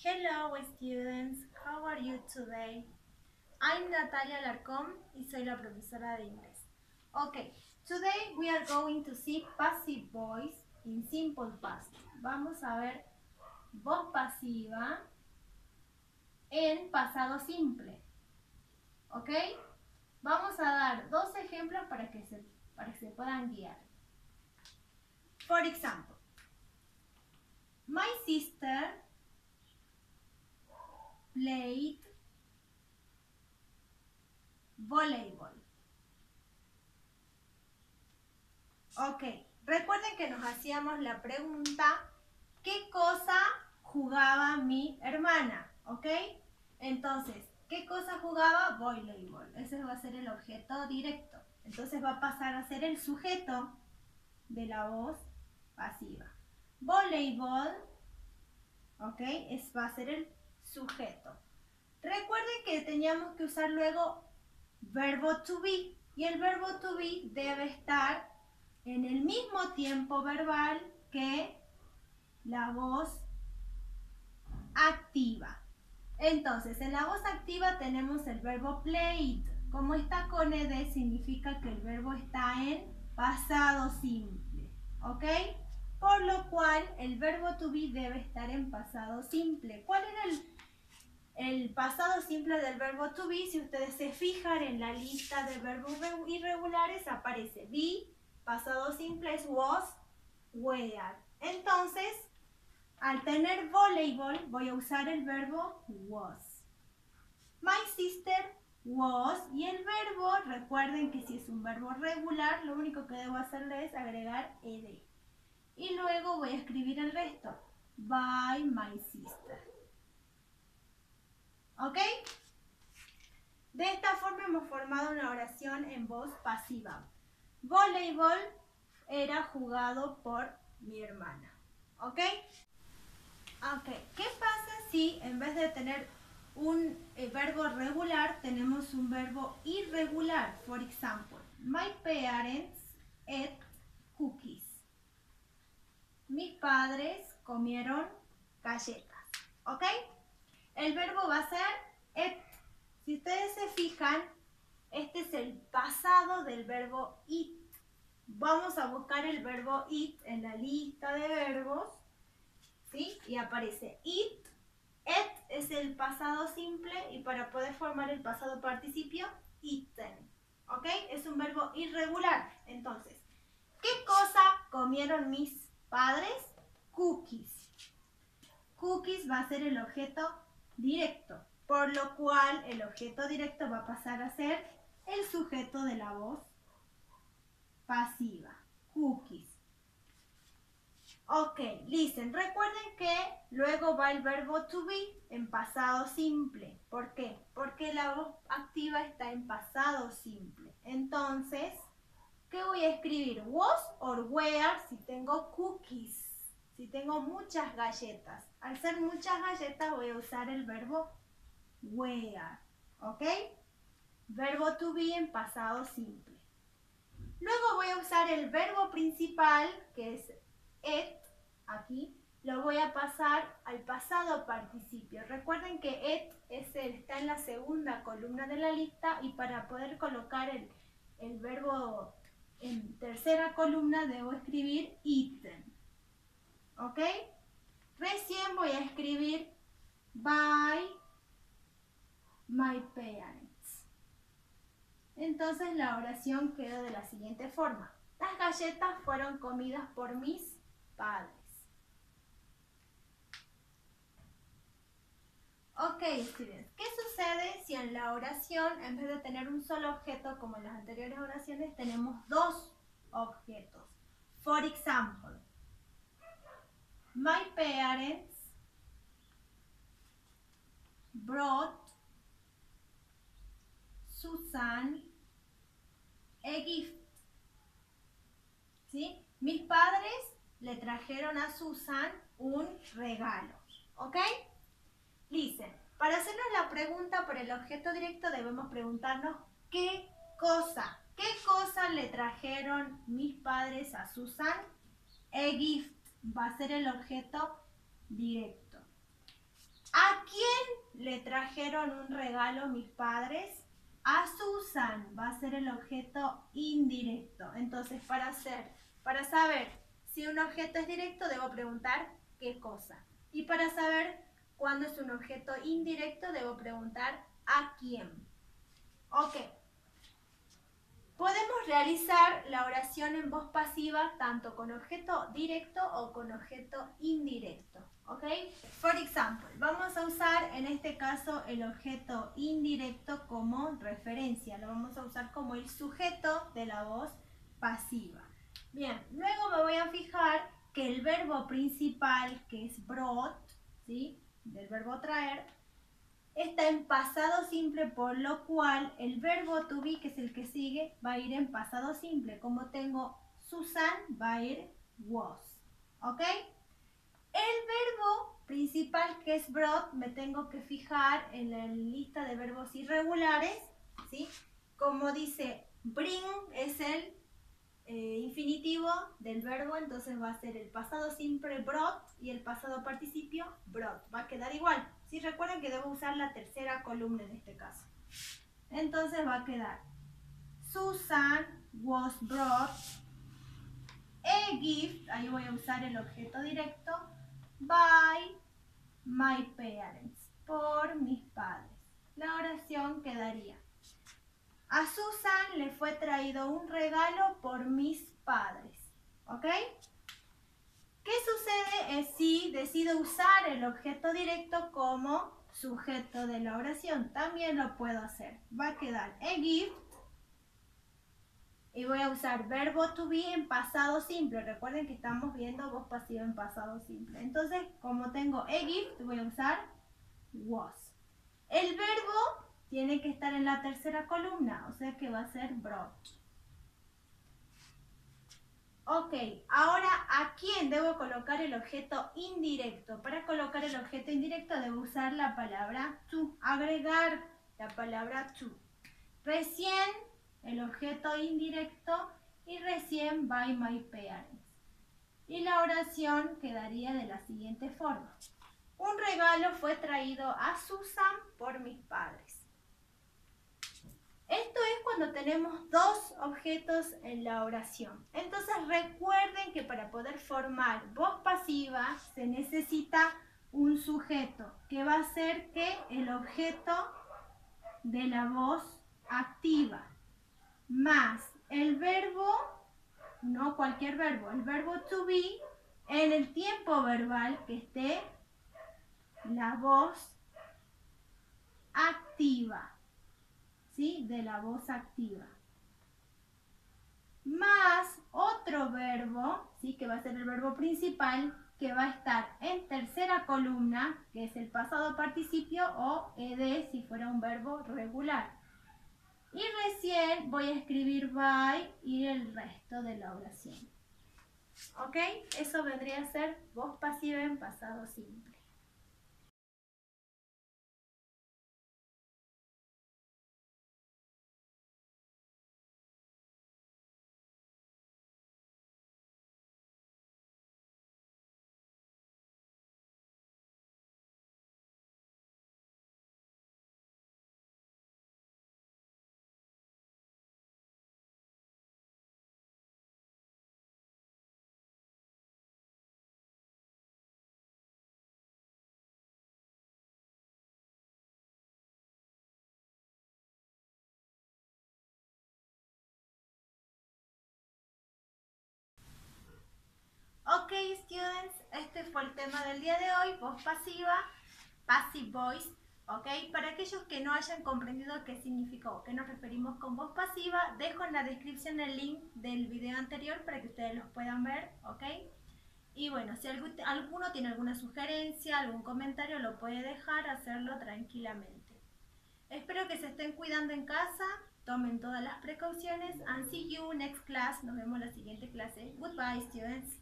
Hello students, how are you today? I'm Natalia Alarcón y soy la profesora de inglés. Okay, today we are going to see passive voice in simple past. Vamos a ver voz pasiva en pasado simple. ¿Ok? Vamos a dar dos ejemplos para que se puedan guiar. For example, my sister played voleibol. Ok, recuerden que nos hacíamos la pregunta, ¿qué cosa jugaba mi hermana? ¿Ok? Entonces, ¿qué cosa jugaba? Voleibol. Ese va a ser el objeto directo. Entonces va a pasar a ser el sujeto de la voz pasiva. Voleibol, ¿ok? Va a ser el sujeto. Recuerden que teníamos que usar luego verbo to be. Y el verbo to be debe estar en el mismo tiempo verbal que la voz activa. Entonces, en la voz activa tenemos el verbo played. Como está con ed, significa que el verbo está en pasado simple. ¿Ok? Por lo cual, el verbo to be debe estar en pasado simple. ¿Cuál era el pasado simple del verbo to be? Si ustedes se fijan en la lista de verbos irregulares, aparece be. Pasado simple es was, were. Entonces, al tener voleibol, voy a usar el verbo was. My sister was, y el verbo, recuerden que si es un verbo regular, lo único que debo hacerle es agregar ed. Y luego voy a escribir el resto. By my sister. ¿Ok? De esta forma hemos formado una oración en voz pasiva. Voleibol era jugado por mi hermana. ¿Ok? Ok. ¿Qué pasa si en vez de tener un verbo regular tenemos un verbo irregular? For example, my parents ate cookies. Mis padres comieron galletas. ¿Ok? El verbo va a ser ate. Si ustedes se fijan, este es el pasado del verbo eat. Vamos a buscar el verbo eat en la lista de verbos, ¿sí? Y aparece eat. Ate es el pasado simple y para poder formar el pasado participio, eaten. ¿Ok? Es un verbo irregular. Entonces, ¿qué cosa comieron mis padres? Cookies. Cookies va a ser el objeto directo, por lo cual el objeto directo va a pasar a ser el sujeto de la voz pasiva. Cookies. Ok, listen. Recuerden que luego va el verbo to be en pasado simple. ¿Por qué? Porque la voz activa está en pasado simple. Entonces, ¿qué voy a escribir? Was or were si tengo cookies. Si tengo muchas galletas. Al ser muchas galletas voy a usar el verbo were. ¿Ok? Verbo to be en pasado simple. Luego voy a usar el verbo principal, que es ate, aquí. Lo voy a pasar al pasado participio. Recuerden que ate está en la segunda columna de la lista y para poder colocar el verbo en tercera columna debo escribir eaten. ¿Ok? Recién voy a escribir by my parents. Entonces la oración queda de la siguiente forma. Las galletas fueron comidas por mis padres. Ok, students. ¿Qué sucede si en la oración, en vez de tener un solo objeto como en las anteriores oraciones, tenemos dos objetos? For example, my parents brought Susan a gift. ¿Sí? Mis padres le trajeron a Susan un regalo. ¿Ok? Listen, para hacernos la pregunta por el objeto directo debemos preguntarnos ¿qué cosa? ¿Qué cosa le trajeron mis padres a Susan? A gift va a ser el objeto directo. ¿A quién le trajeron un regalo mis padres? A Susan. Va a ser el objeto indirecto. Entonces, para saber si un objeto es directo, debo preguntar qué cosa. Y para saber cuándo es un objeto indirecto, debo preguntar a quién. Ok. Podemos realizar la oración en voz pasiva tanto con objeto directo o con objeto indirecto. ¿Ok? For example, vamos a usar en este caso el objeto indirecto como referencia. Lo vamos a usar como el sujeto de la voz pasiva. Bien, luego me voy a fijar que el verbo principal, que es brought, ¿sí? Del verbo traer, está en pasado simple, por lo cual el verbo to be, que es el que sigue, va a ir en pasado simple. Como tengo Susan, va a ir was. ¿Ok? El verbo principal, que es brought, me tengo que fijar en la lista de verbos irregulares, ¿sí? Como dice bring, es el infinitivo del verbo, entonces va a ser el pasado simple brought y el pasado participio brought. Va a quedar igual. Si recuerden que debo usar la tercera columna en este caso. Entonces va a quedar Susan was brought a gift, ahí voy a usar el objeto directo, by my parents, por mis padres. La oración quedaría: a Susan le fue traído un regalo por mis padres. ¿Ok? ¿Qué sucede si decido usar el objeto directo como sujeto de la oración? También lo puedo hacer. Va a quedar a gift y voy a usar verbo to be en pasado simple. Recuerden que estamos viendo voz pasiva en pasado simple. Entonces, como tengo a gift, voy a usar was. El verbo tiene que estar en la tercera columna, o sea que va a ser brought. Ok, ahora ¿a quién debo colocar el objeto indirecto? Para colocar el objeto indirecto debo usar la palabra to, agregar la palabra to. Recién el objeto indirecto y recién by my parents. Y la oración quedaría de la siguiente forma: un regalo fue traído a Susan por mis padres. Esto es cuando tenemos dos objetos en la oración. Entonces recuerden que para poder formar voz pasiva se necesita un sujeto, que va a ser que el objeto de la voz activa, más el verbo, no cualquier verbo, el verbo to be, en el tiempo verbal que esté la voz activa. ¿Sí? De la voz activa. Más otro verbo, ¿sí? Que va a ser el verbo principal, que va a estar en tercera columna, que es el pasado participio o ed si fuera un verbo regular. Y recién voy a escribir by y el resto de la oración. ¿Ok? Eso vendría a ser voz pasiva en pasado simple. Ok, students, este fue el tema del día de hoy, voz pasiva, passive voice, ok. Para aquellos que no hayan comprendido qué significó o qué nos referimos con voz pasiva, dejo en la descripción el link del video anterior para que ustedes los puedan ver, ok. Y bueno, si alguno tiene alguna sugerencia, algún comentario, lo puede dejar, hacerlo tranquilamente. Espero que se estén cuidando en casa, tomen todas las precauciones, and see you next class. Nos vemos en la siguiente clase. Goodbye, students.